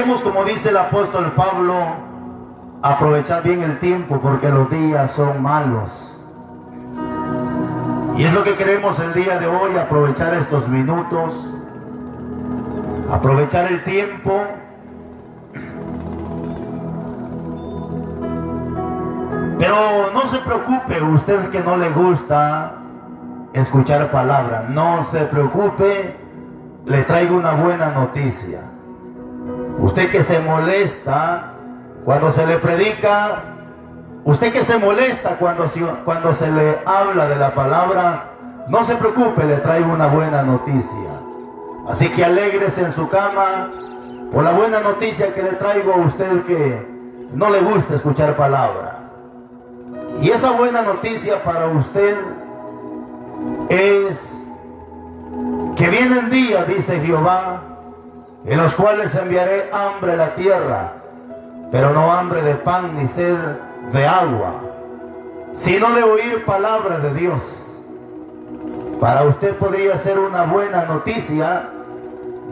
Como dice el apóstol Pablo, aprovechar bien el tiempo porque los días son malos. Y es lo que queremos el día de hoy, aprovechar estos minutos, aprovechar el tiempo. Pero no se preocupe, usted que no le gusta escuchar palabra, no se preocupe, le traigo una buena noticia. Usted que se molesta cuando se le predica, usted que se molesta cuando se le habla de la palabra, no se preocupe, le traigo una buena noticia. Así que alégrese en su cama por la buena noticia que le traigo a usted que no le gusta escuchar palabra. Y esa buena noticia para usted es que vienen días, dice Jehová, en los cuales enviaré hambre a la tierra, pero no hambre de pan ni sed de agua, sino de oír palabra de Dios. Para usted podría ser una buena noticia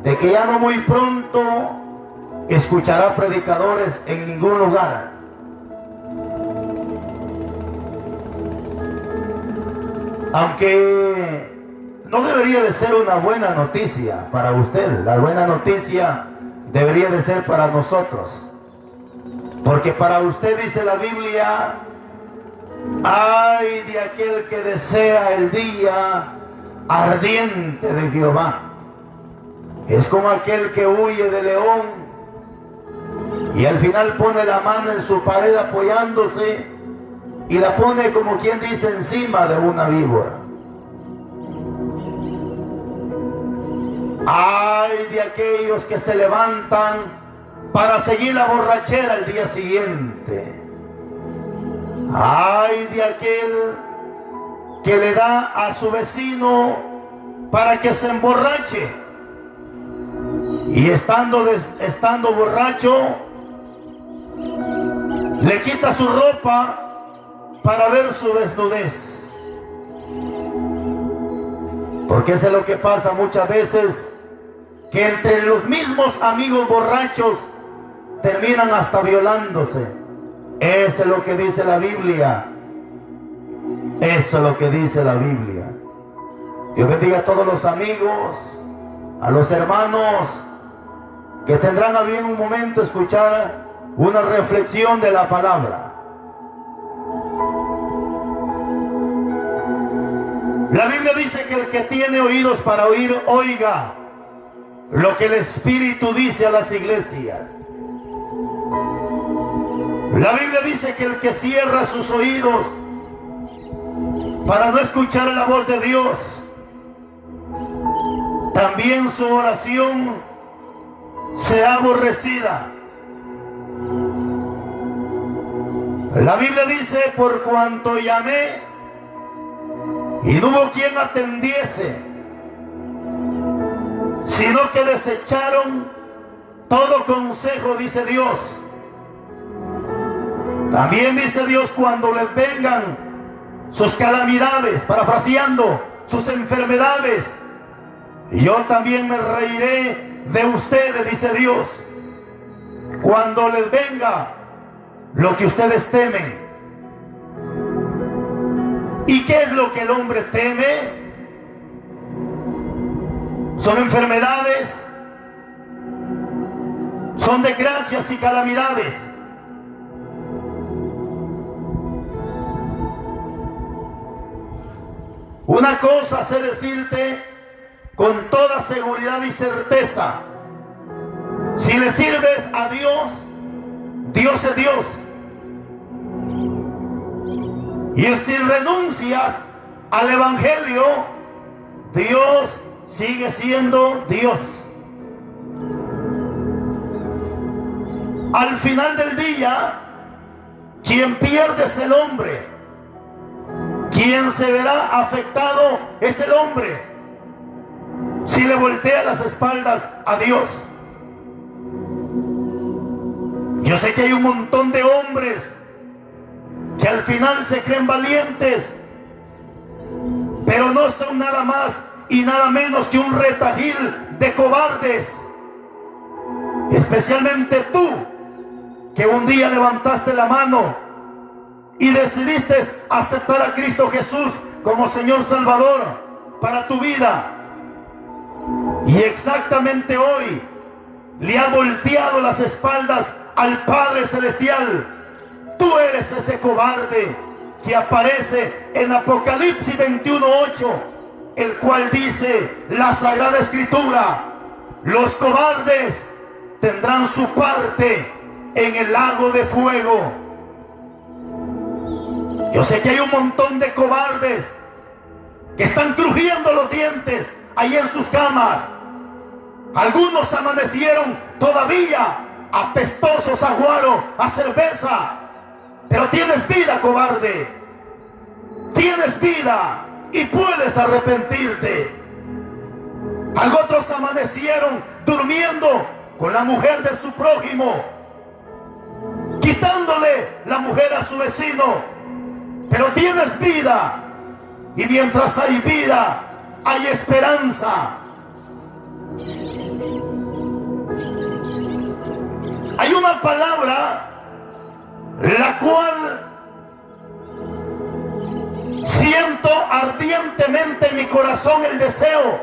de que ya no muy pronto escuchará predicadores en ningún lugar. Aunque no debería de ser una buena noticia para usted, la buena noticia debería de ser para nosotros. Porque para usted, dice la Biblia, ay de aquel que desea el día ardiente de Jehová. Es como aquel que huye de león y al final pone la mano en su pared apoyándose y la pone, como quien dice, encima de una víbora. Ay de aquellos que se levantan para seguir la borrachera el día siguiente. Ay de aquel que le da a su vecino para que se emborrache. Y estando borracho, le quita su ropa para ver su desnudez. Porque eso es lo que pasa muchas veces, que entre los mismos amigos borrachos terminan hasta violándose. Eso es lo que dice la Biblia. Eso es lo que dice la Biblia. Dios bendiga a todos los amigos, a los hermanos que tendrán a bien un momento escuchar una reflexión de la palabra. La Biblia dice que el que tiene oídos para oír, oiga lo que el Espíritu dice a las iglesias. La Biblia dice que el que cierra sus oídos para no escuchar la voz de Dios, también su oración será aborrecida. La Biblia dice, por cuanto llamé y no hubo quien atendiese, sino que desecharon todo consejo, dice Dios. También dice Dios, cuando les vengan sus calamidades, parafraseando, sus enfermedades, yo también me reiré de ustedes, dice Dios, cuando les venga lo que ustedes temen. ¿Y qué es lo que el hombre teme? Son enfermedades, son desgracias y calamidades. Una cosa sé decirte con toda seguridad y certeza: si le sirves a Dios, Dios es Dios. Y si renuncias al Evangelio, Dios sigue siendo Dios. Al final del día, quien pierde es el hombre. Quien se verá afectado es el hombre si le voltea las espaldas a Dios. Yo sé que hay un montón de hombres que al final se creen valientes, pero no son nada más y nada menos que un retahíl de cobardes Especialmente tú, que un día levantaste la mano y decidiste aceptar a Cristo Jesús como Señor Salvador para tu vida. Y exactamente hoy le has volteado las espaldas al Padre Celestial. Tú eres ese cobarde que aparece en Apocalipsis 21:8, el cual dice la Sagrada Escritura: los cobardes tendrán su parte en el lago de fuego. Yo sé que hay un montón de cobardes que están crujiendo los dientes ahí en sus camas. Algunos amanecieron todavía apestosos a guaro, a cerveza. Pero tienes vida, cobarde. Tienes vida y puedes arrepentirte. Otros amanecieron durmiendo con la mujer de su prójimo, quitándole la mujer a su vecino. Pero tienes vida, y mientras hay vida, hay esperanza. Hay una palabra la cual siento ardientemente en mi corazón el deseo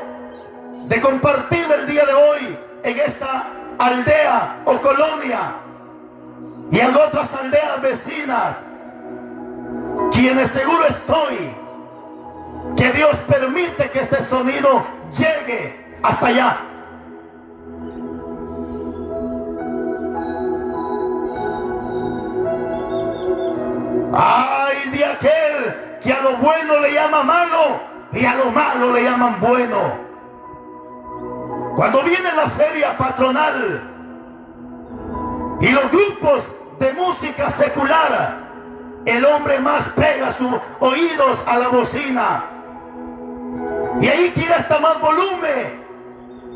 de compartir el día de hoy en esta aldea o colonia y en otras aldeas vecinas, quienes seguro estoy que Dios permite que este sonido llegue hasta allá. Ay de aquel que a lo bueno le llama malo y a lo malo le llaman bueno. Cuando viene la feria patronal y los grupos de música secular, el hombre más pega sus oídos a la bocina y ahí quiere hasta más volumen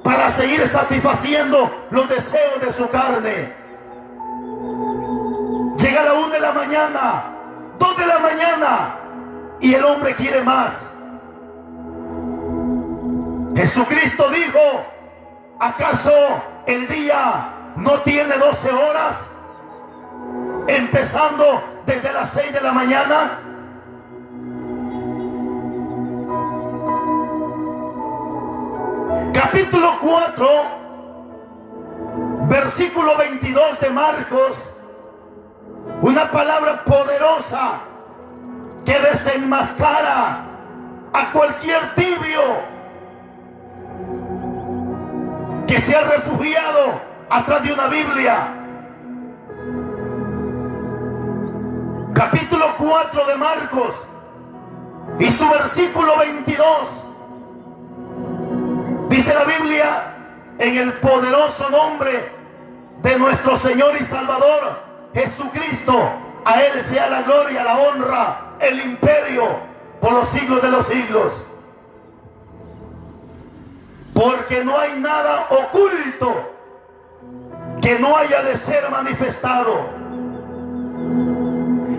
para seguir satisfaciendo los deseos de su carne. Llega a la 1 de la mañana, 2 de la mañana, y el hombre quiere más. Jesucristo dijo: ¿acaso el día no tiene 12 horas? Empezando desde las 6 de la mañana. Capítulo 4, versículo 22 de Marcos. Una palabra poderosa que desenmascara a cualquier tibio que se ha refugiado atrás de una Biblia. Capítulo 4 de Marcos y su versículo 22. Dice la Biblia: en el poderoso nombre de nuestro Señor y Salvador Jesucristo, a Él sea la gloria, la honra, el imperio por los siglos de los siglos. Porque no hay nada oculto que no haya de ser manifestado,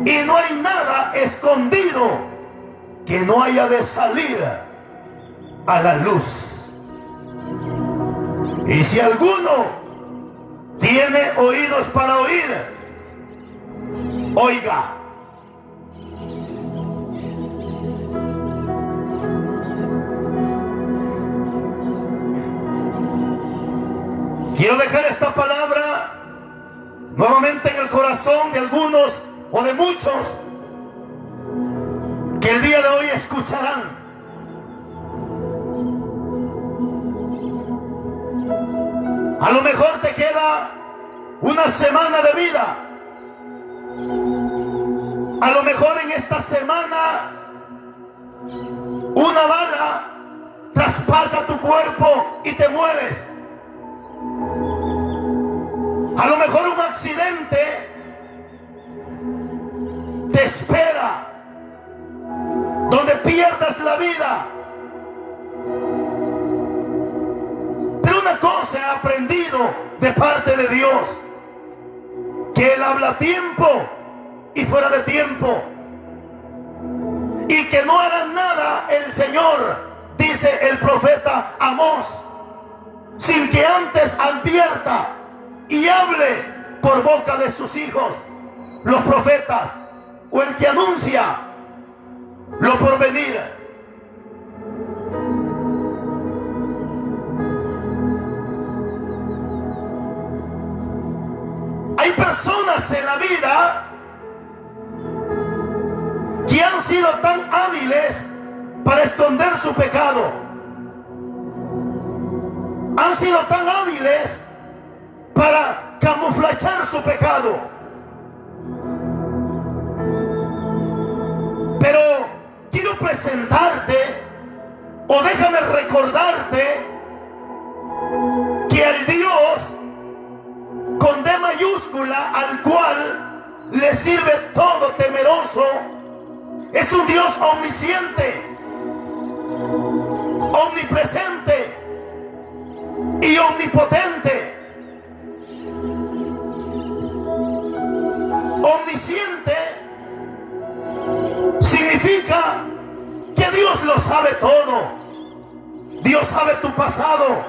y no hay nada escondido que no haya de salir a la luz. Y si alguno tiene oídos para oír, oiga. Quiero dejar esta palabra nuevamente en el corazón de algunos o de muchos que el día de hoy escucharán. A lo mejor te queda una semana de vida. A lo mejor en esta semana una bala traspasa tu cuerpo y te mueres. A lo mejor un accidente te espera donde pierdas la vida. Pero una cosa he aprendido de parte de Dios, que Él habla a tiempo y fuera de tiempo, y que no hará nada el Señor, dice el profeta Amós, sin que antes advierta y hable por boca de sus hijos, los profetas, o el que anuncia lo por venir. Hay personas en la vida que han sido tan hábiles para esconder su pecado. Han sido tan hábiles para camuflachar su pecado. Pero quiero presentarte, o déjame recordarte, que el Dios con D mayúscula al cual le sirve todo temeroso es un Dios omnisciente, omnipresente y omnipotente. Omnisciente significa que Dios lo sabe todo. Dios sabe tu pasado,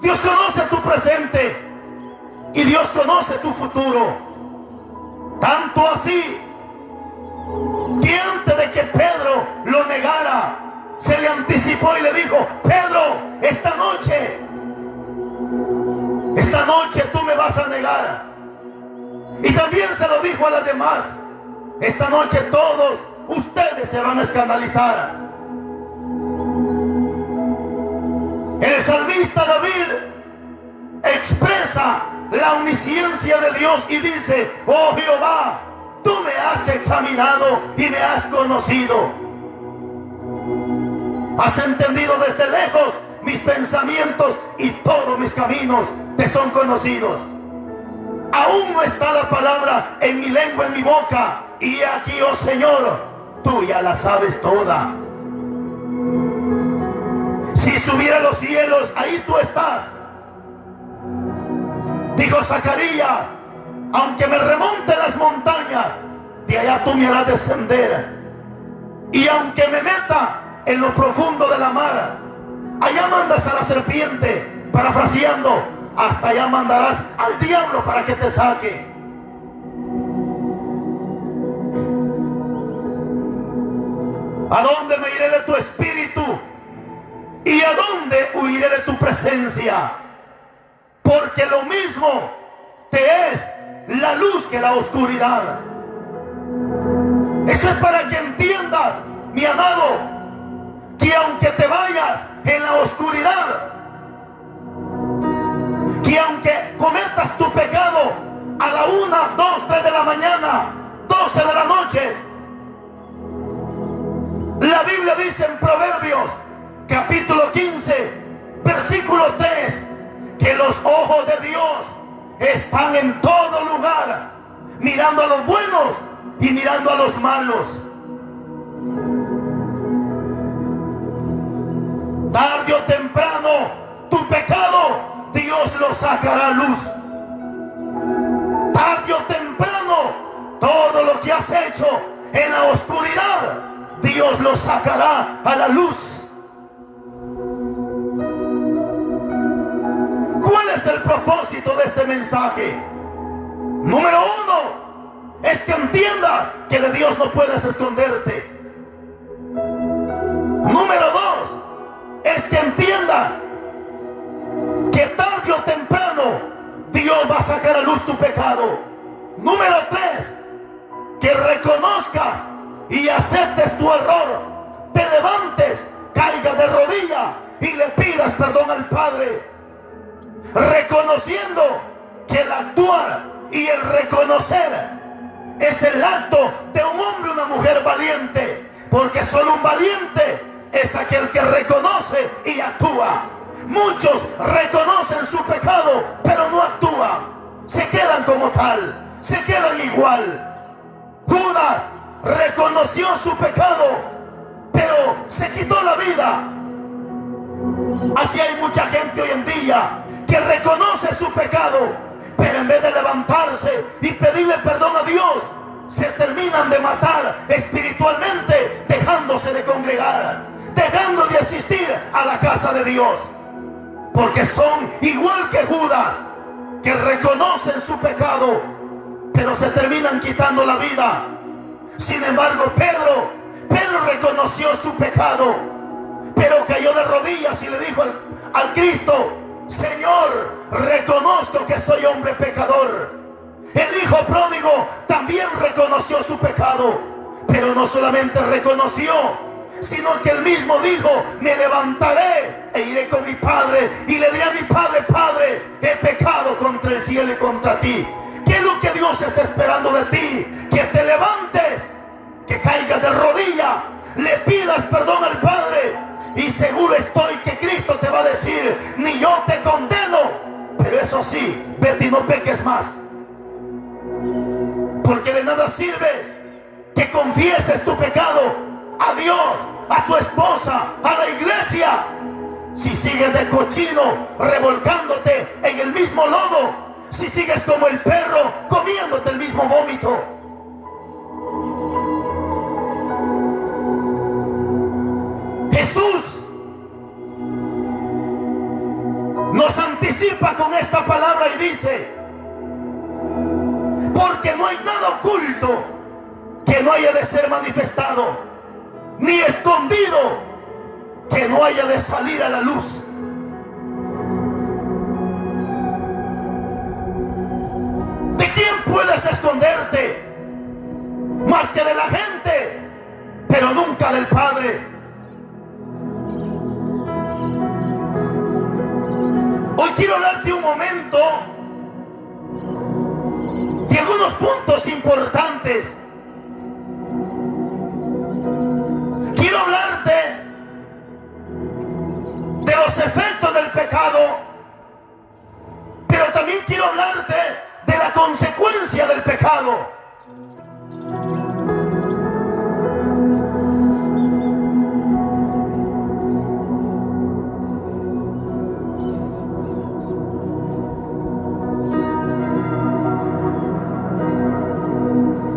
Dios conoce tu presente y Dios conoce tu futuro. Tanto así que antes de que Pedro lo negara, se le anticipó y le dijo: Pedro, esta noche tú me vas a negar. Y también se lo dijo a las demás: esta noche todos ustedes se van a escandalizar. El salmista David expresa la omnisciencia de Dios y dice: oh Jehová, tú me has examinado y me has conocido. Has entendido desde lejos mis pensamientos y todos mis caminos te son conocidos. Aún no está la palabra en mi lengua, en mi boca, y aquí, oh Señor, tú ya la sabes toda. Si subiera a los cielos, ahí tú estás. Dijo Zacarías: aunque me remonte las montañas, de allá tú me harás descender. Y aunque me meta en lo profundo de la mar, allá mandas a la serpiente, parafraseando, hasta allá mandarás al diablo para que te saque. ¿A dónde me iré de tu espíritu? ¿Y a dónde huiré de tu presencia? Porque lo mismo te es la luz que la oscuridad. Eso es para que entiendas, mi amado, que aunque te vayas en la oscuridad, que aunque cometas tu pecado a la 1, 2, 3 de la mañana, 12 de la noche, la Biblia dice en Proverbios capítulo 15 versículo 3 que los ojos de Dios están en todo lugar, mirando a los buenos y mirando a los malos. Tarde o temprano tu pecado Dios lo sacará a luz. Tarde o temprano todo lo que has hecho en la oscuridad Dios lo sacará a la luz. ¿Cuál es el propósito de este mensaje? Número 1 es que entiendas que de Dios no puedes esconderte. Número 2 es que entiendas que tarde o temprano Dios va a sacar a luz tu pecado. Número 3, que reconozcas y aceptes tu error, te levantes, caigas de rodilla y le pidas perdón al Padre, reconociendo que el actuar y el reconocer es el acto de un hombre o una mujer valiente, porque solo un valiente es aquel que reconoce y actúa. Muchos reconocen su pecado pero no actúan, se quedan como tal, se quedan igual. Judas reconoció su pecado pero se quitó la vida. Así hay mucha gente hoy en día que reconoce su pecado, pero en vez de levantarse y pedirle perdón a Dios, se terminan de matar espiritualmente, dejándose de congregar, dejando de asistir a la casa de Dios, porque son igual que Judas, que reconocen su pecado, pero se terminan quitando la vida. Sin embargo, Pedro reconoció su pecado, pero cayó de rodillas y le dijo al Cristo: Señor, reconozco que soy hombre pecador. El hijo pródigo también reconoció su pecado, pero no solamente reconoció, sino que él mismo dijo: me levantaré e iré con mi padre y le diré a mi padre: Padre, he pecado contra el cielo y contra ti. ¿Qué es lo que Dios está esperando de ti? Que te levantes, que caigas de rodillas, le pidas perdón al Padre, y seguro estoy que Cristo te va a decir: ni yo te condeno, pero eso sí, vete y no peques más. Porque de nada sirve que confieses tu pecado a Dios, a tu esposa, a la iglesia, si sigues de cochino revolcándote en el mismo lodo, si sigues como el perro comiéndote el mismo vómito. Jesús nos anticipa con esta palabra y dice: porque no hay nada oculto que no haya de ser manifestado, ni escondido que no haya de salir a la luz. ¿De quién puedes esconderte? Más que de la gente, pero nunca del Padre. Hoy quiero hablarte un momento de algunos puntos importantes. Quiero hablarte de los efectos del pecado, pero también quiero hablarte de la consecuencia del pecado.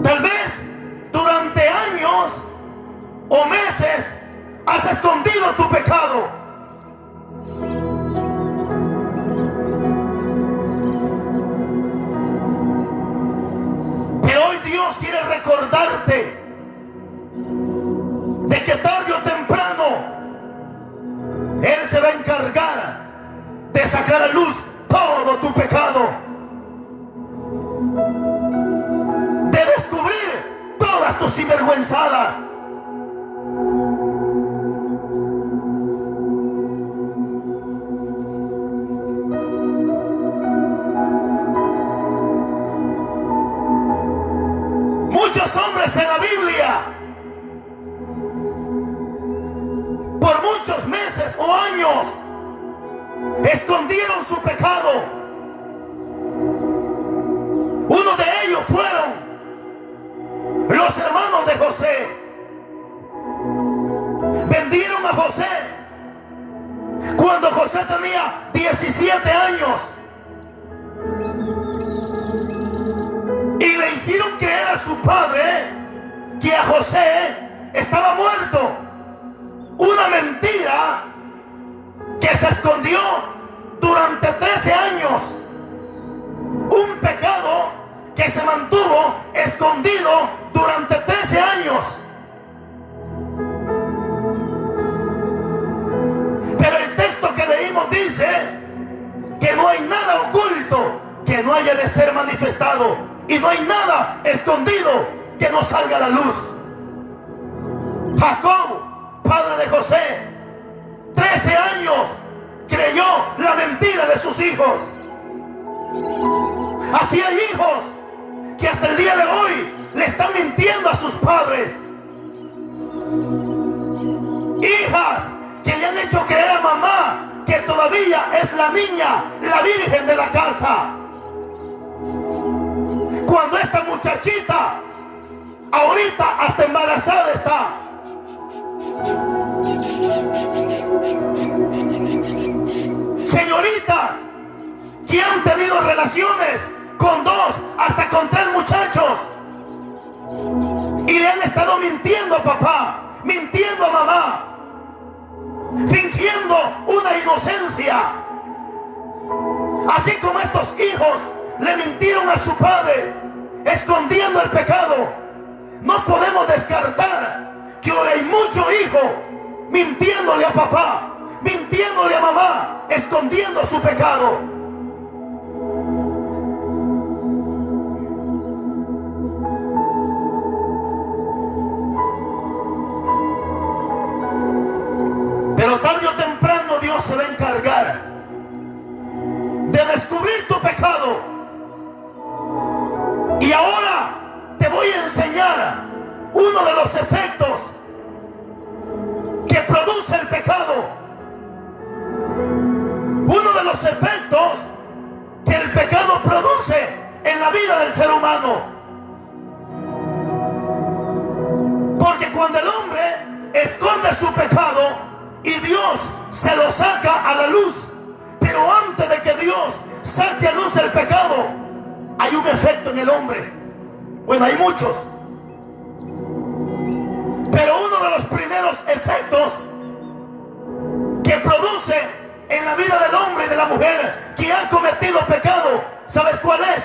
Tal vez durante años o meses has escondido tu pecado. Pero hoy Dios quiere recordarte de que tarde o temprano Él se va a encargar de sacar a luz todo tu pecado, de descubrir todas tus sinvergüenzadas. Muchos hombres en la Biblia, por muchos meses o años, escondieron su pecado. Uno de ellos fueron los hermanos de José. Vendieron a José cuando José tenía 17 años y le hicieron creer a su padre que a José estaba muerto. Una mentira que se escondió durante 13 años. Un pecado que se mantuvo escondido durante 13 años. Pero el texto que leímos dice que no hay nada oculto que no haya de ser manifestado, y no hay nada escondido que no salga a la luz. Jacob, padre de José, 13 años creyó la mentira de sus hijos. Así hay hijos que hasta el día de hoy le están mintiendo a sus padres. Hijas que le han hecho creer a mamá que todavía es la niña, la virgen de la casa, cuando esta muchachita ahorita hasta embarazada está. Señoritas que han tenido relaciones con 2 hasta con 3 muchachos y le han estado mintiendo a papá, mintiendo a mamá, fingiendo una inocencia. Así como estos hijos le mintieron a su padre, escondiendo el pecado, no podemos descartar que hoy hay muchos hijos mintiéndole a papá, mintiéndole a mamá, escondiendo su pecado. Pero tarde o temprano Dios se va a encargar de descubrir tu pecado. Y ahora te voy a enseñar uno de los efectos que produce el pecado. Uno de los efectos que el pecado produce en la vida del ser humano. Porque cuando el hombre esconde su pecado y Dios se lo saca a la luz, pero antes de que Dios saque a luz el pecado, hay un efecto en el hombre. Bueno, hay muchos, pero uno de los primeros efectos que produce en la vida del hombre y de la mujer que ha cometido pecado, ¿sabes cuál es?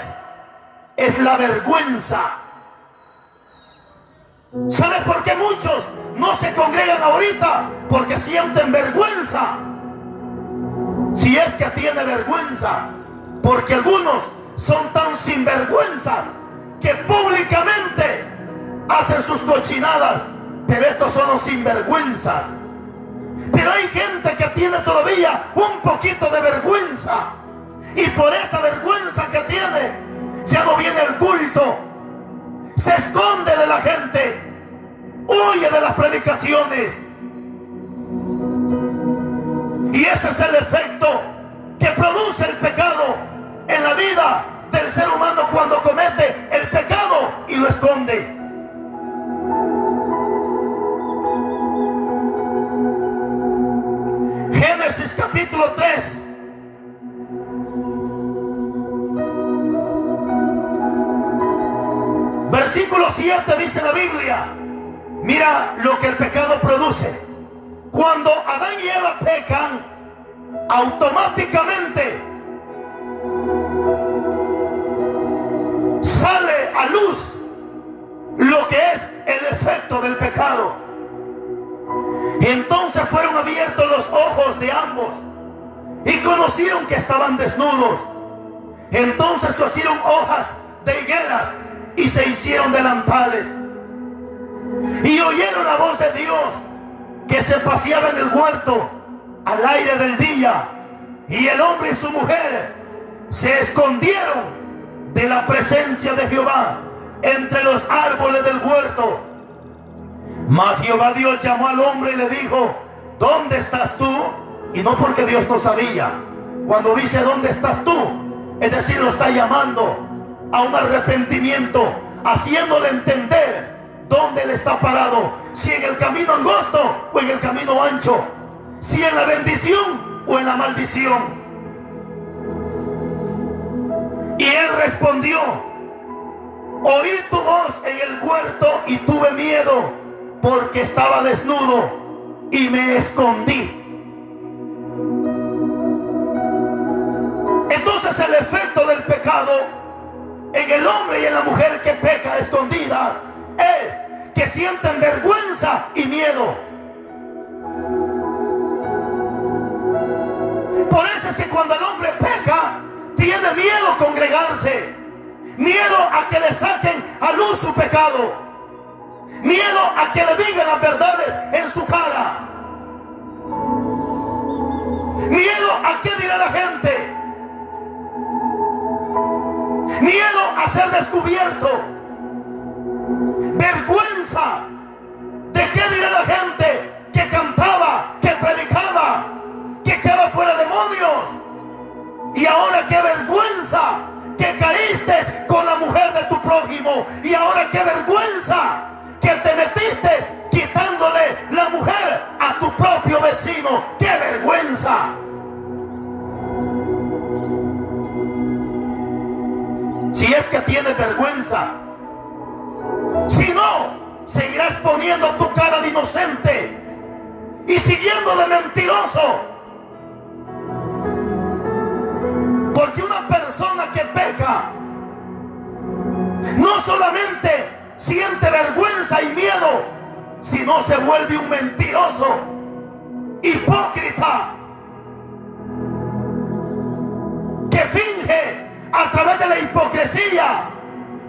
Es la vergüenza. ¿Sabes por qué muchos no se congregan ahorita? Porque sienten vergüenza. Si es que tiene vergüenza, porque algunos son tan sinvergüenzas que públicamente hacen sus cochinadas, pero estos son los sinvergüenzas. Pero hay gente que tiene todavía un poquito de vergüenza, y por esa vergüenza que tiene ya no viene el culto, se esconde de la gente, huye de las predicaciones. Y ese es el efecto que produce el pecado en la vida del ser humano cuando comete el pecado y lo esconde. Génesis capítulo 3. Versículo 7 dice la Biblia. Mira lo que el pecado produce. Cuando Adán y Eva pecan, automáticamente sale a luz lo que es el efecto del pecado. Y entonces fueron abiertos los ojos de ambos y conocieron que estaban desnudos. Entonces cosieron hojas de higueras y se hicieron delantales. Y oyeron la voz de Dios que se paseaba en el huerto al aire del día, y el hombre y su mujer se escondieron de la presencia de Jehová entre los árboles del huerto. Mas Jehová Dios llamó al hombre y le dijo: ¿dónde estás tú? Y no porque Dios no sabía. Cuando dice ¿dónde estás tú?, es decir, lo está llamando a un arrepentimiento, haciéndole entender dónde él está parado, si en el camino angosto o en el camino ancho, si en la bendición o en la maldición. Y él respondió: oí tu voz en el huerto y tuve miedo, porque estaba desnudo y me escondí. Entonces el efecto del pecado en el hombre y en la mujer que peca a escondidas es que sienten vergüenza y miedo. Por eso es que cuando el hombre peca, tiene miedo a congregarse, miedo a que le saquen a luz su pecado, miedo a que le digan las verdades en su cara, miedo a qué dirá la gente, miedo a ser descubierto, vergüenza de qué dirá la gente que cantaba, que predicaba, que echaba fuera demonios. Y ahora qué vergüenza que caíste con la mujer de tu prójimo. Y ahora qué vergüenza que te metiste quitándole la mujer a tu propio vecino. ¡Qué vergüenza! Si es que tienes vergüenza. Si no, seguirás poniendo tu cara de inocente y siguiendo de mentiroso. Porque una persona que peca no solamente siente vergüenza y miedo, sino se vuelve un mentiroso, hipócrita, que finge a través de la hipocresía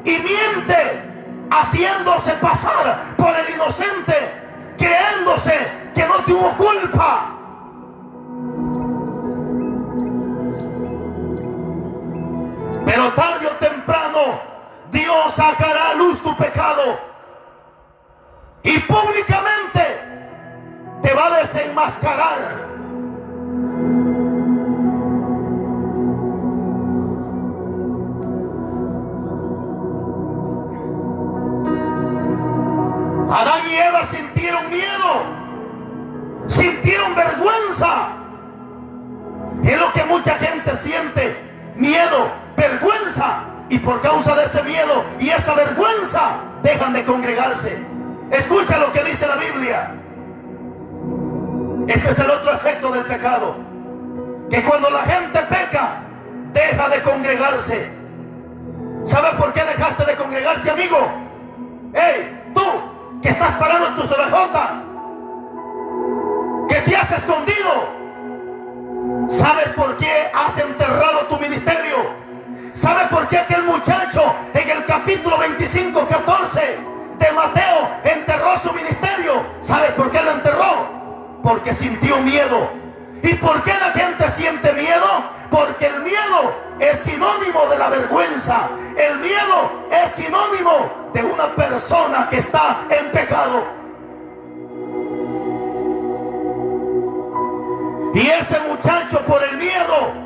y miente haciéndose pasar por el inocente, creyéndose que no tuvo culpa. Pero tarde o temprano Dios sacará a luz tu pecado y públicamente te va a desenmascarar. Adán y Eva sintieron miedo, sintieron vergüenza. Es lo que mucha gente siente: miedo, vergüenza. Y por causa de ese miedo y esa vergüenza dejan de congregarse. Escucha lo que dice la Biblia. Este es el otro efecto del pecado, que cuando la gente peca deja de congregarse. ¿Sabes por qué dejaste de congregarte, amigo? ¡Hey, tú que estás parando en tus orejotas, que te has escondido! ¿Sabes por qué has enterrado tu ministerio? ¿Sabe por qué aquel muchacho en el capítulo 25, 14 de Mateo enterró su ministerio? ¿Sabes por qué lo enterró? Porque sintió miedo. ¿Y por qué la gente siente miedo? Porque el miedo es sinónimo de la vergüenza. El miedo es sinónimo de una persona que está en pecado. Y ese muchacho, por el miedo,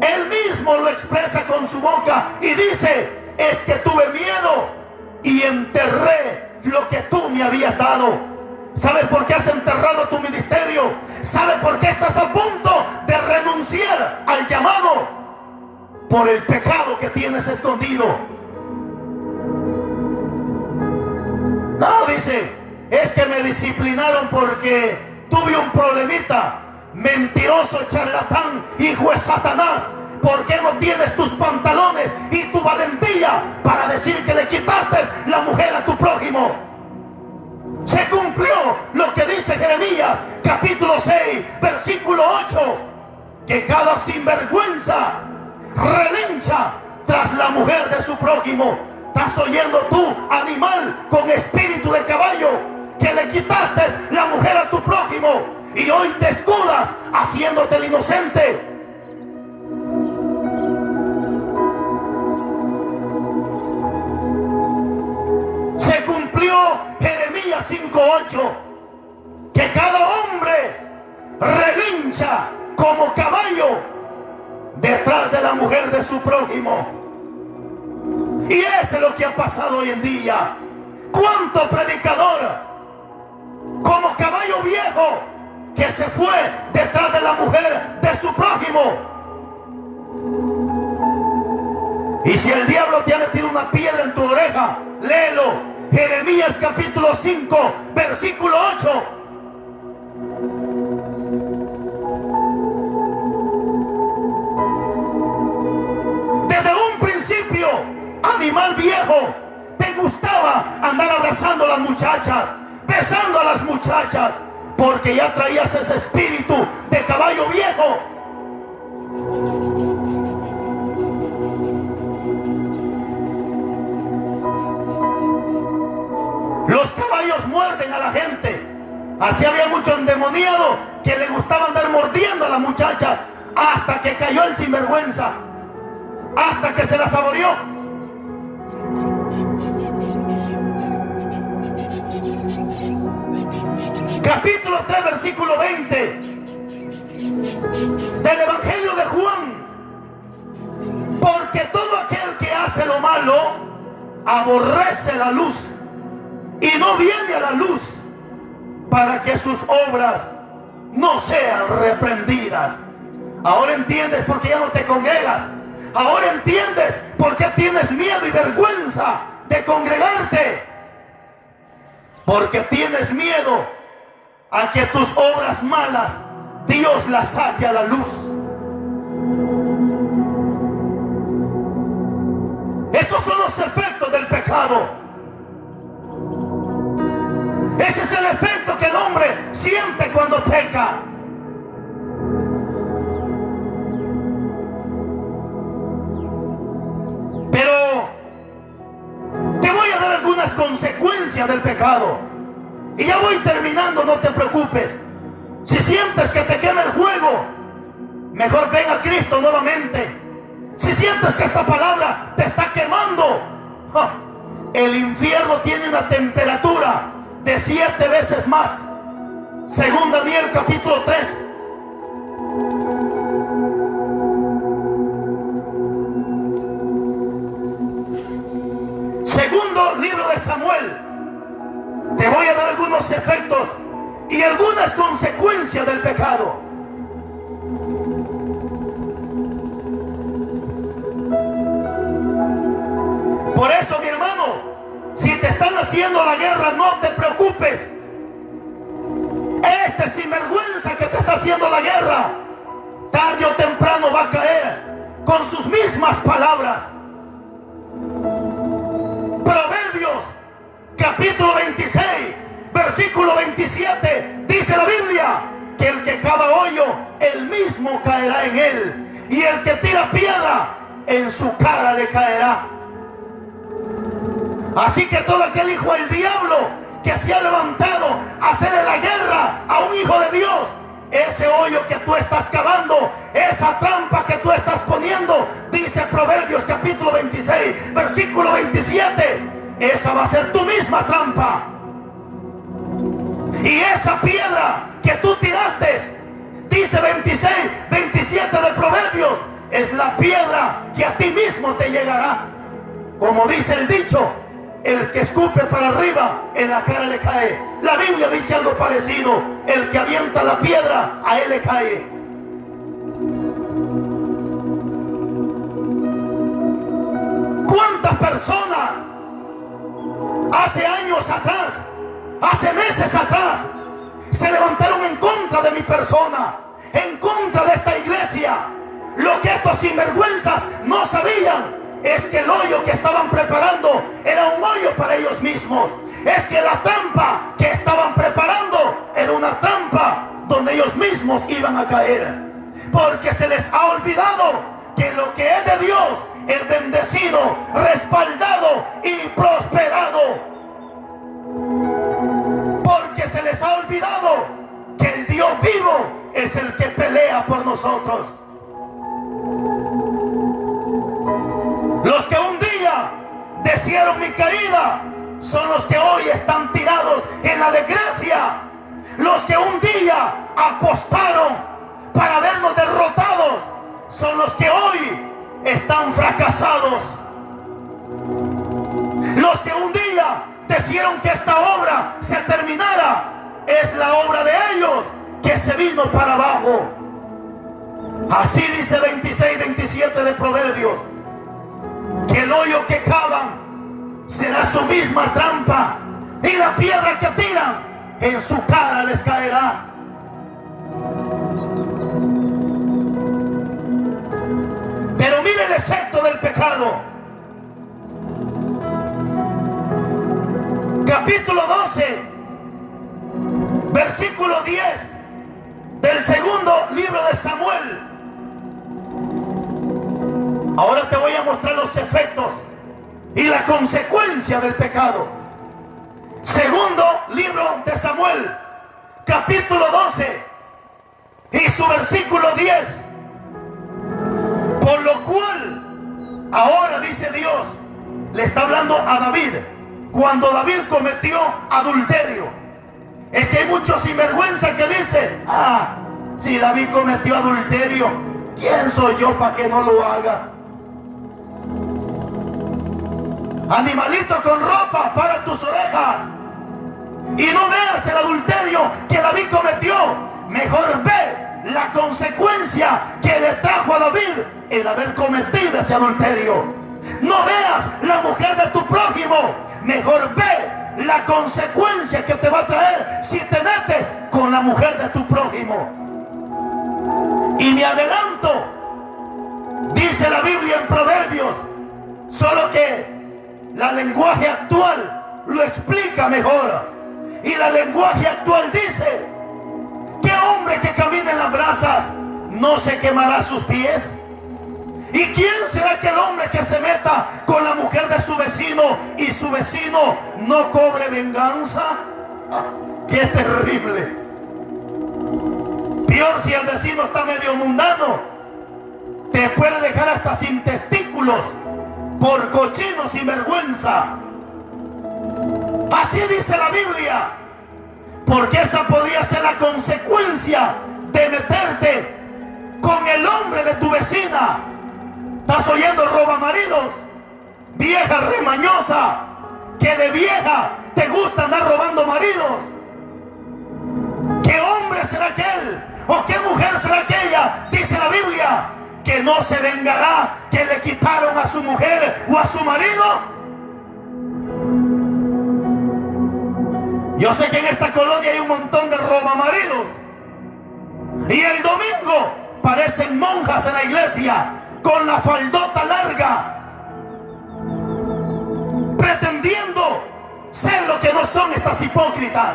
él mismo lo expresa con su boca y dice: es que tuve miedo y enterré lo que tú me habías dado. ¿Sabes por qué has enterrado tu ministerio? ¿Sabes por qué estás a punto de renunciar al llamado? Por el pecado que tienes escondido. No, dice: es que me disciplinaron porque tuve un problemita. Mentiroso, charlatán, hijo de Satanás, ¿por qué no tienes tus pantalones y tu valentía para decir que le quitaste la mujer a tu prójimo? Se cumplió lo que dice Jeremías capítulo 6 versículo 8, que cada sinvergüenza relincha tras la mujer de su prójimo. ¿Estás oyendo tú, animal con espíritu de caballo, que le quitaste la mujer a tu prójimo? Y hoy te escudas haciéndote el inocente. Se cumplió Jeremías 5:8, que cada hombre relincha como caballo detrás de la mujer de su prójimo. Y eso es lo que ha pasado hoy en día. ¿Cuánto predicador como caballo viejo que se fue detrás de la mujer de su prójimo? Y si el diablo te ha metido una piedra en tu oreja, léelo. Jeremías capítulo 5 versículo 8. Desde un principio, animal viejo, te gustaba andar abrazando a las muchachas, besando a las muchachas, porque ya traías ese espíritu de caballo viejo. Los caballos muerden a la gente. Así había mucho endemoniado que le gustaba andar mordiendo a las muchachas, hasta que cayó el sinvergüenza, hasta que se la saboreó. Capítulo 3 versículo 20 del Evangelio de Juan: porque todo aquel que hace lo malo aborrece la luz y no viene a la luz, para que sus obras no sean reprendidas. Ahora entiendes por qué ya no te congregas. Ahora entiendes por qué tienes miedo y vergüenza de congregarte. Porque tienes miedo a que tus obras malas Dios las saque a la luz. Esos son los efectos del pecado. Ese es el efecto que el hombre siente cuando peca. Pero te voy a dar algunas consecuencias del pecado. Y ya voy terminando, no te preocupes. Si sientes que te quema el juego, mejor ven a Cristo nuevamente. Si sientes que esta palabra te está quemando, el infierno tiene una temperatura de 7 veces más. Según Daniel capítulo 3. Segundo libro de Samuel. Te voy a dar algunos efectos y algunas consecuencias del pecado. Por eso, mi hermano, si te están haciendo la guerra, no te preocupes. Este sinvergüenza que te está haciendo la guerra, tarde o temprano va a caer con sus mismas palabras. Proverbios capítulo 26, versículo 27, dice la Biblia que el que cava hoyo, él mismo caerá en él, y el que tira piedra, en su cara le caerá. Así que todo aquel hijo del diablo que se ha levantado a hacerle la guerra a un hijo de Dios, ese hoyo que tú estás cavando, esa trampa que tú estás poniendo, dice Proverbios capítulo 26, versículo 27, esa va a ser tu misma trampa. Y esa piedra que tú tiraste, dice 26, 27 de Proverbios, es la piedra que a ti mismo te llegará. Como dice el dicho, el que escupe para arriba, en la cara le cae. La Biblia dice algo parecido: el que avienta la piedra, a él le cae. ¿Cuántas personas hace años atrás, hace meses atrás, se levantaron en contra de mi persona, en contra de esta iglesia? Lo que estos sinvergüenzas no sabían es que el hoyo que estaban preparando era un hoyo para ellos mismos. Es que la trampa que estaban preparando era una trampa donde ellos mismos iban a caer. Porque se les ha olvidado que lo que es de Dios es bendecido, respaldado y prosperado. Porque se les ha olvidado que el Dios vivo es el que pelea por nosotros. Los que un día desearon mi caída son los que hoy están tirados en la desgracia. Los que un día apostaron para vernos derrotados son los que hoy están fracasados. Los que un día desearon que esta obra se terminara, es la obra de ellos que se vino para abajo. Así dice 26, 27 de Proverbios, que el hoyo que cavan será su misma trampa, y la piedra que tiran, en su cara les caerá. Pero mire el efecto del pecado. Capítulo 12, versículo 10 del segundo libro de Samuel. Ahora te voy a mostrar los efectos y la consecuencia del pecado. Segundo libro de Samuel, capítulo 12 y su versículo 10. Por lo cual, ahora dice Dios, le está hablando a David, cuando David cometió adulterio. Es que hay muchos sinvergüenza que dicen: si David cometió adulterio, ¿quién soy yo para que no lo haga? Animalito con ropa, para tus orejas, y no veas el adulterio que David cometió. Mejor ve la consecuencia que le trajo a David el haber cometido ese adulterio. No veas la mujer de tu prójimo, mejor ve la consecuencia que te va a traer si te metes con la mujer de tu prójimo. Y me adelanto, dice la Biblia en Proverbios Solo que la lenguaje actual lo explica mejor. Y la lenguaje actual dice: ¿qué hombre que camina en las brasas no se quemará sus pies? ¿Y quién será aquel hombre que se meta con la mujer de su vecino y su vecino no cobre venganza? ¡Qué terrible! Peor si el vecino está medio mundano, te puede dejar hasta sin testículos por cochino sin vergüenza. Así dice la Biblia, porque esa podría ser la consecuencia de meterte con el hombre de tu vecina. ¿Estás oyendo, roba maridos? Vieja remañosa, que de vieja te gusta andar robando maridos. ¿Qué hombre será aquel? ¿O qué mujer será aquella? Dice la Biblia, que no se vengará que le quitaron a su mujer o a su marido. Yo sé que en esta colonia hay un montón de robamaridos. Y el domingo parecen monjas en la iglesia con la faldota larga, pretendiendo ser lo que no son estas hipócritas.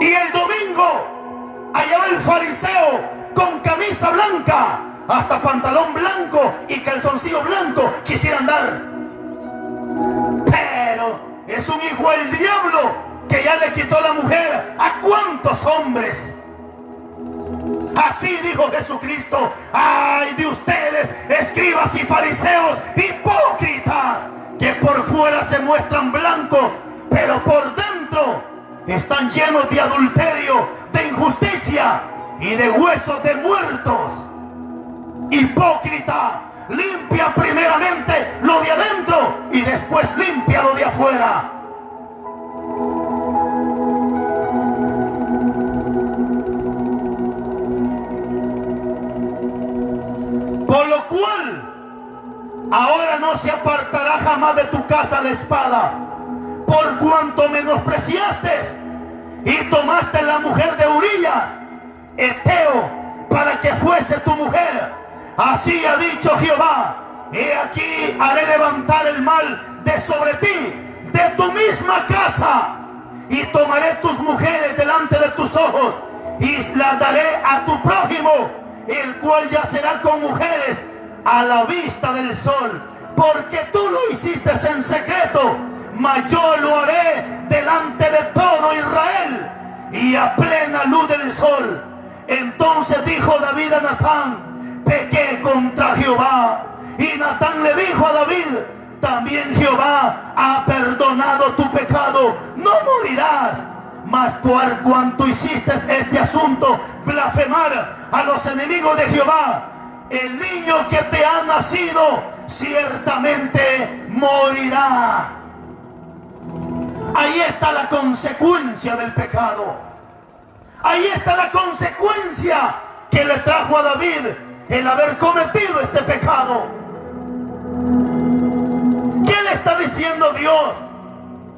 Y el domingo allá va el fariseo con camisa blanca, hasta pantalón blanco y calzoncillo blanco quisiera andar. Pero es un hijo del diablo que ya le quitó la mujer a cuántos hombres. Así dijo Jesucristo: ay de ustedes, escribas y fariseos hipócritas, que por fuera se muestran blancos, pero por dentro están llenos de adulterio, de injusticia y de huesos de muertos. Hipócrita, limpia primeramente lo de adentro y después limpia lo de afuera. Por lo cual, ahora no se apartará jamás de tu casa la espada, por cuanto menospreciaste y tomaste la mujer de Urías, Eteo, para que fuese tu mujer. Así ha dicho Jehová: he aquí haré levantar el mal de sobre ti, de tu misma casa, y tomaré tus mujeres delante de tus ojos, y las daré a tu prójimo, el cual yacerá con mujeres a la vista del sol, porque tú lo hiciste en secreto, mas yo lo haré delante de todo Israel, y a plena luz del sol. Entonces dijo David a Natán: pequé contra Jehová. Y Natán le dijo a David: también Jehová ha perdonado tu pecado, no morirás. Mas por cuanto hiciste este asunto, blasfemar a los enemigos de Jehová, el niño que te ha nacido ciertamente morirá. Ahí está la consecuencia del pecado. Ahí está la consecuencia que le trajo a David el haber cometido este pecado. ¿Qué le está diciendo Dios?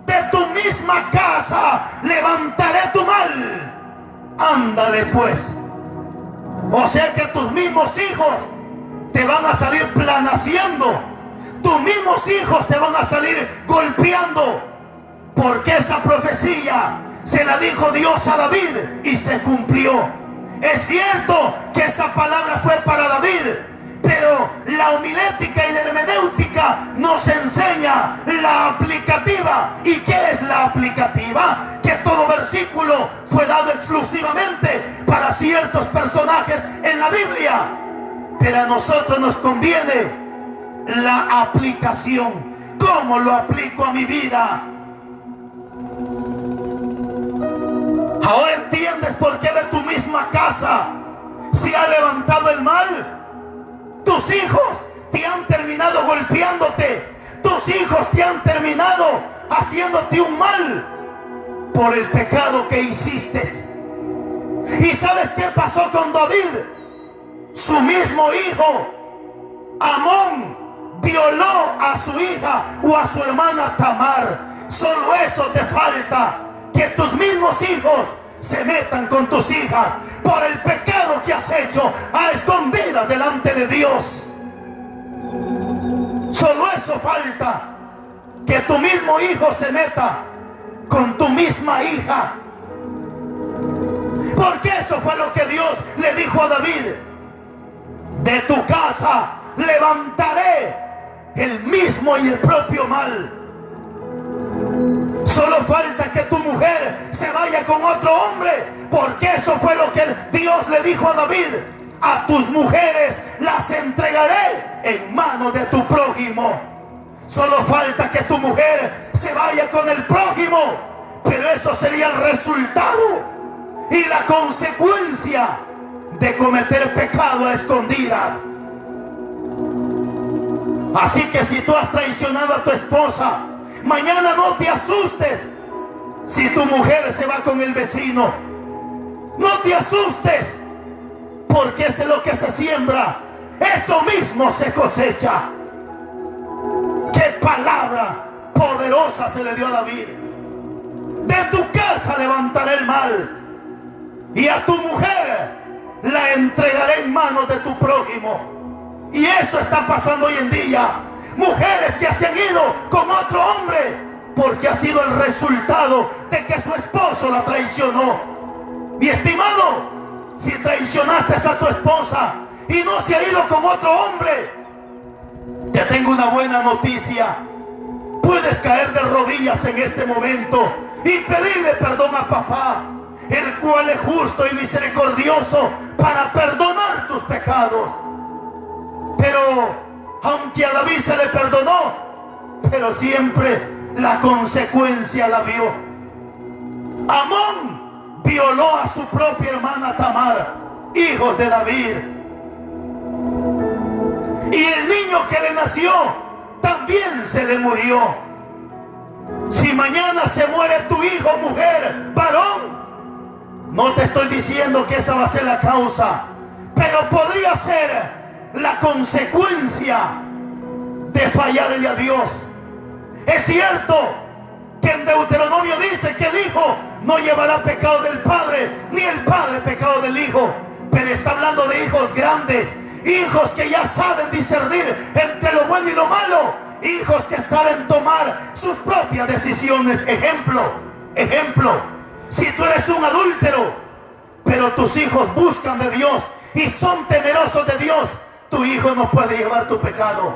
De tu misma casa levantaré tu mal. Ándale pues. O sea que tus mismos hijos te van a salir planaciendo. Tus mismos hijos te van a salir golpeando. Porque esa profecía se la dijo Dios a David y se cumplió. Es cierto que esa palabra fue para David, pero la homilética y la hermenéutica nos enseña la aplicativa. ¿Y qué es la aplicativa? Que todo versículo fue dado exclusivamente para ciertos personajes en la Biblia, pero a nosotros nos conviene la aplicación. ¿Cómo lo aplico a mi vida? Ahora entiendes por qué de tu misma casa se ha levantado el mal. Tus hijos te han terminado golpeándote. Tus hijos te han terminado haciéndote un mal por el pecado que hiciste. ¿Y sabes qué pasó con David? Su mismo hijo, Amón, violó a su hija o a su hermana Tamar. Solo eso te falta, que tus mismos hijos se metan con tus hijas por el pecado que has hecho a escondidas delante de Dios. Solo eso falta, que tu mismo hijo se meta con tu misma hija. Porque eso fue lo que Dios le dijo a David: de tu casa levantaré el mismo y el propio mal. Solo falta que tu mujer se vaya con otro hombre, porque eso fue lo que Dios le dijo a David: a tus mujeres las entregaré en manos de tu prójimo. Solo falta que tu mujer se vaya con el prójimo, pero eso sería el resultado y la consecuencia de cometer pecado a escondidas. Así que si tú has traicionado a tu esposa, mañana no te asustes si tu mujer se va con el vecino. No te asustes, porque eso es lo que se siembra, eso mismo se cosecha. ¡Qué palabra poderosa se le dio a David! De tu casa levantaré el mal, y a tu mujer la entregaré en manos de tu prójimo. Y eso está pasando hoy en día. Mujeres que se han ido con otro hombre porque ha sido el resultado de que su esposo la traicionó. Mi estimado, si traicionaste a tu esposa y no se ha ido con otro hombre, te tengo una buena noticia. Puedes caer de rodillas en este momento y pedirle perdón a papá, el cual es justo y misericordioso para perdonar tus pecados. Pero aunque a David se le perdonó, pero siempre la consecuencia la vio. Amón violó a su propia hermana Tamar, hijos de David. Y el niño que le nació también se le murió. Si mañana se muere tu hijo, mujer, varón, no te estoy diciendo que esa va a ser la causa, pero podría ser la consecuencia de fallarle a Dios. Es cierto que en Deuteronomio dice que el hijo no llevará pecado del padre, ni el padre pecado del hijo, pero está hablando de hijos grandes, hijos que ya saben discernir entre lo bueno y lo malo, hijos que saben tomar sus propias decisiones. Ejemplo, si tú eres un adúltero, pero tus hijos buscan de Dios y son temerosos de Dios, tu hijo no puede llevar tu pecado.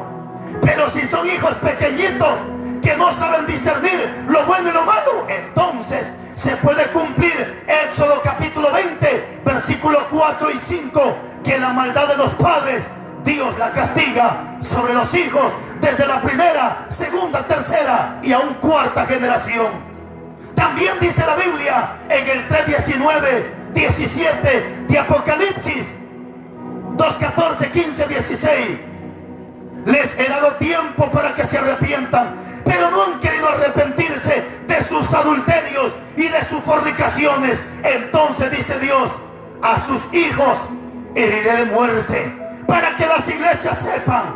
Pero si son hijos pequeñitos que no saben discernir lo bueno y lo malo, entonces se puede cumplir Éxodo capítulo 20, versículos 4 y 5, que la maldad de los padres Dios la castiga sobre los hijos desde la primera, segunda, tercera y aún cuarta generación. También dice la Biblia en el 3:19, 17 de Apocalipsis, 2:14, 15, 16. Les he dado tiempo para que se arrepientan, pero no han querido arrepentirse de sus adulterios y de sus fornicaciones. Entonces dice Dios: a sus hijos heriré de muerte, para que las iglesias sepan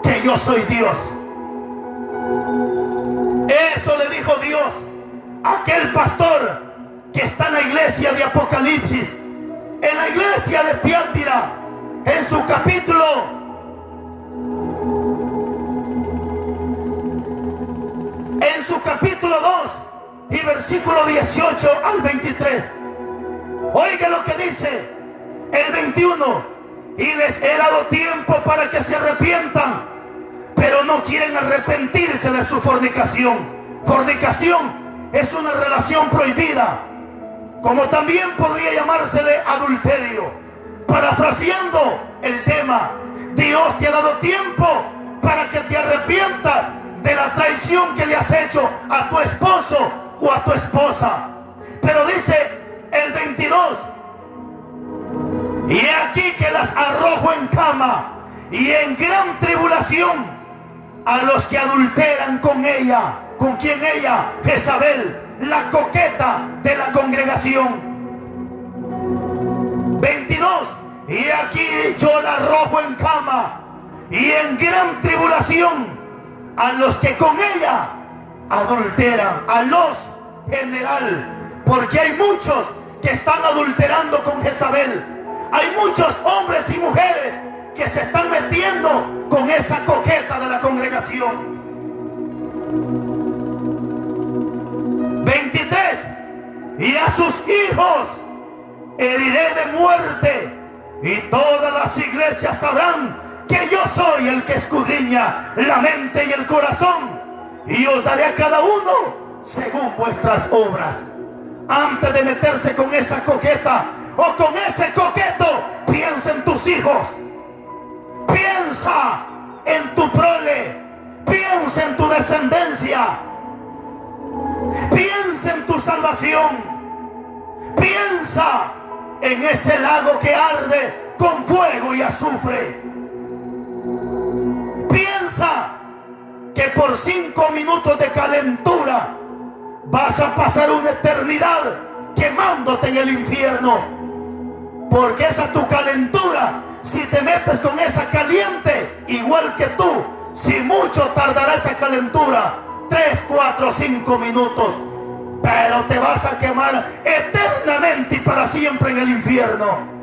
que yo soy Dios. Eso le dijo Dios a aquel pastor que está en la iglesia de Apocalipsis, en la iglesia de Tiátira, en su capítulo 2 y versículo 18 al 23. Oiga lo que dice el 21: y les he dado tiempo para que se arrepientan, pero no quieren arrepentirse de su fornicación. Fornicación es una relación prohibida, como también podría llamársele adulterio. Parafraseando el tema, Dios te ha dado tiempo para que te arrepientas de la traición que le has hecho a tu esposo o a tu esposa. Pero dice el 22: y he aquí que las arrojo en cama y en gran tribulación a los que adulteran con ella. ¿Con quién ella? Jezabel, la coqueta de la congregación. 22: y aquí yo la arrojo en cama y en gran tribulación a los que con ella adulteran. A los general, porque hay muchos que están adulterando con Jezabel. Hay muchos hombres y mujeres que se están metiendo con esa coqueta de la congregación. 23. Y a sus hijos heriré de muerte, y todas las iglesias sabrán que yo soy el que escudriña la mente y el corazón, y os daré a cada uno según vuestras obras. Antes de meterse con esa coqueta o con ese coqueto, piensa en tus hijos, piensa en tu prole, piensa en tu descendencia, piensa en tu salvación, piensa en ese lago que arde con fuego y azufre. Piensa que por 5 minutos de calentura vas a pasar una eternidad quemándote en el infierno. Porque esa tu calentura, si te metes con esa caliente, igual que tú, si mucho tardará esa calentura, 3, 4, 5 minutos, pero te vas a quemar eternamente y para siempre en el infierno.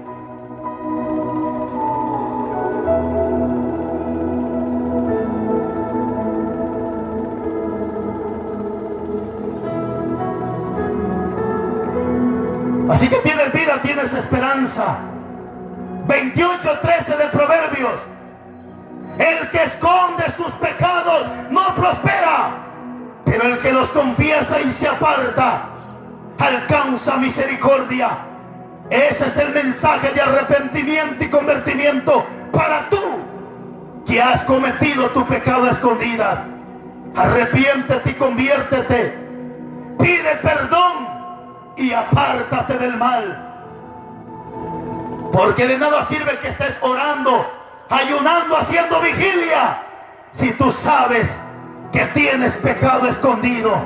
Así que tienes vida, tienes esperanza. 28:13 de Proverbios. El que esconde sus pecados no prospera, pero el que los confiesa y se aparta alcanza misericordia. Ese es el mensaje de arrepentimiento y convertimiento para tú que has cometido tu pecado a escondidas. Arrepiéntete y conviértete. Pide perdón y apártate del mal. Porque de nada sirve que estés orando, ayunando, haciendo vigilia, si tú sabes que tienes pecado escondido.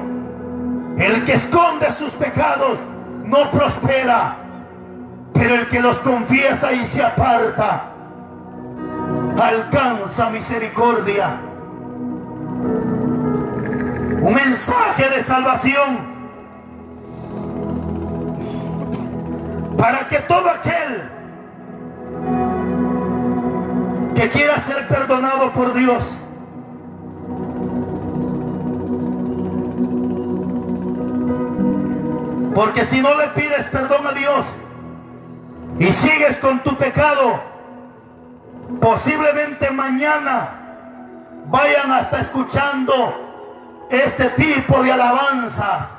El que esconde sus pecados no prospera, pero el que los confiesa y se aparta alcanza misericordia. Un mensaje de salvación para que todo aquel que quiera ser perdonado por Dios, porque si no le pides perdón a Dios y sigues con tu pecado, posiblemente mañana vayan hasta escuchando este tipo de alabanzas.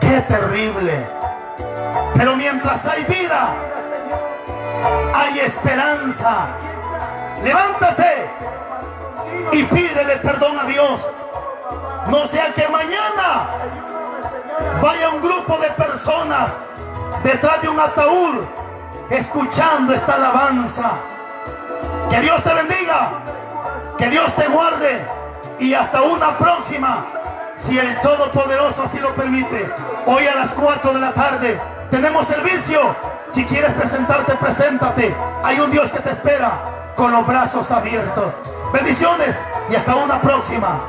¡Qué terrible! Pero mientras hay vida, hay esperanza. Levántate y pídele perdón a Dios. No sea que mañana vaya un grupo de personas detrás de un ataúd escuchando esta alabanza. Que Dios te bendiga, que Dios te guarde, y hasta una próxima, si el Todopoderoso así lo permite. Hoy a las 4 de la tarde tenemos servicio. Si quieres presentarte, preséntate. Hay un Dios que te espera con los brazos abiertos. Bendiciones y hasta una próxima.